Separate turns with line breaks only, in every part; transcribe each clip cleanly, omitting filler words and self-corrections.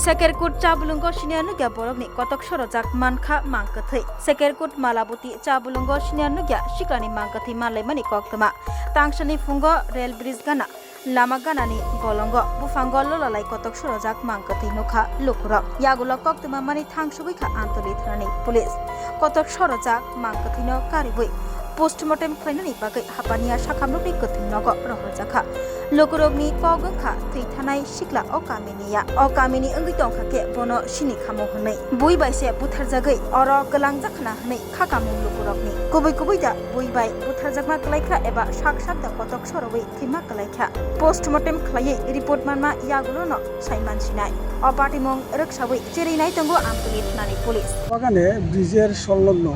Sekerkut Chabulungo Shinianuga Borogni Kotok Sorojak Manka Mankathi Sekerkut Malabuti Chabulungo Shinianuga Shiklani Mankathi Malemani Koktama Tangshani Fungo Rail Bridge Gana Lama Ganani Golongo Bufangolo Lalai Kotok Sorojak Mankathi Nuka Lukura Yagula Koktama Mani Tangshuika Antoli Thrani Police Kotok Sorojak Mankathino Karibui Postmortem Khainani Bagai Hapania Shakamrukni Kuthinogo Rohojaka Lokurogni Kogakha Thithanai Shikla Okaminiya Okamini Angitongkhake Bono Shini Khamo Hanai Bui bai se Butharjagai Oro Kalangjakna Hanai Khakamu Lokurogni Kubai Kubaida Bui bai Butharjakma Kalaikha eba Shakshak da Kotok Sorowai Thima Kalaikha Postmortem Khlai report manma Yagulono Saiman Sinai Opatimong Rakshawi Cherinai Tongo Ampuli Thnani Police
বাগানে ব্রিজের সংলগ্ন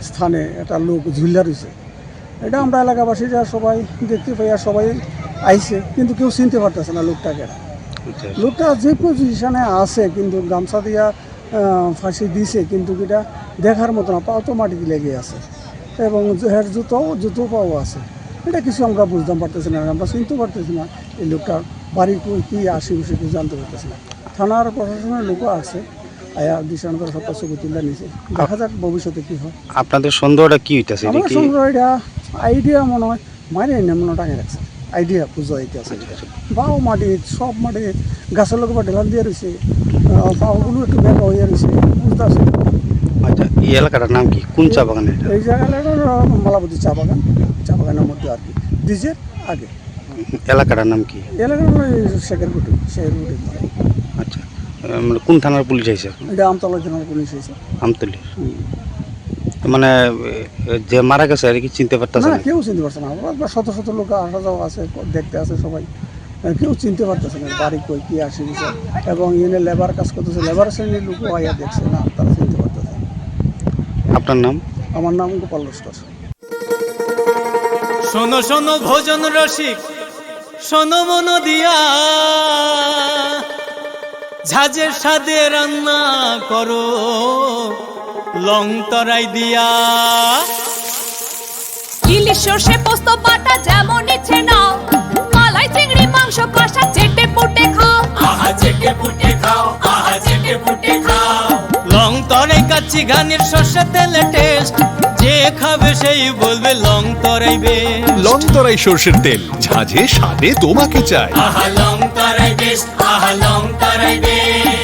স্থানে একটা লোক ঝুলিয়া রয়েছে এটা আমরা এলাকাবাসীরা সবাই দেখতে পাই আর সবাই আইছে কিন্তু কেউ চিনতে পারতেছে না লোকটাকে লোকটা যে পজিশনে আছে কিন্তু গামছা দিয়া ফাঁসি দিছে কিন্তু এটা দেখার মতো না পাও তো মাটিতে লেগে আছে এবং এর জুতো পাও আছে এটা কিছু আমরা বুঝতে পারতেছি না আমরা চিনতে পারতেছি না এই লোকটার বাড়ি কি আশেপাশে কিছু জানতে পারতেছি না থানার প্রশাসনের লোকও আছে আয়া দিশান করে সব কিছু তুলে নিছে দেখা যাক ভবিষ্যতে কি হয়
আপনাদের সন্দেহটা কি হইতাছে
আমার সন্দেহ এটা আইডিয়া মনে হয় মারে না মনে টাকা রাখছে আইডিয়া বুঝা হইতে আছে বাও মাটি সব মাটি গাছের লোক বা ঢেলান দিয়ে রয়েছে পাওগুলো একটু বেঁকা হয়ে রয়েছে বুঝতে আছে
আচ্ছা এই এলাকাটার নাম কি কোন চা বাগান এটা
এই জায়গাটার মালাবতী চা বাগানের মধ্যে আর কি ব্রিজের আগে
এলাকাটার নাম কি
এলাকার শেখেরকুটি
আচ্ছা মানে কোন থানার পুলিশ আইছে
এটা আমতলা থানার পুলিশ হয়েছে
আমতলি মানে যে মারা গেছে আর কি চিনতে পারতেছে
না কেউ চিনতে পারছে না শত শত লোক আসা যাওয়া আছে দেখতে আছে সবাই কেউ চিনতে পারতেছে না বাড়ি কই কি আসে বিষয় এবং এনে লেবার কাজ করতেছে লেবার শ্রেণীর লোক আইয়া দেখছে না তারা চিনতে পারতেছে
আপনার নাম
আমার নাম গোপাল লস্কর
শোনো শোনো ভোজন রসিক শোনো মন দিয়া ঝাঁঝের সাদে রান্না করো লং তরাই দিয়া
ইলিশ সর্ষে পোস্ত বাটা যেমন ইচ্ছে নাও মালাই চিংড়ি মাংস কষা চেটে পুটে খাও
আহা চেটে পুটে খাও আহা চেটে পুটে খাও লং তরাই কাচ্চি ঘানির সর্ষে তেলে টেস্ট যে খাবে সেই বলবে লং তরাই বেশ
লং তরাই সরষের তেল ঝাঁঝে স্বাদে তোমাকে চাই
আহা লং তরাই বেশ আহা লং তরাই বেশ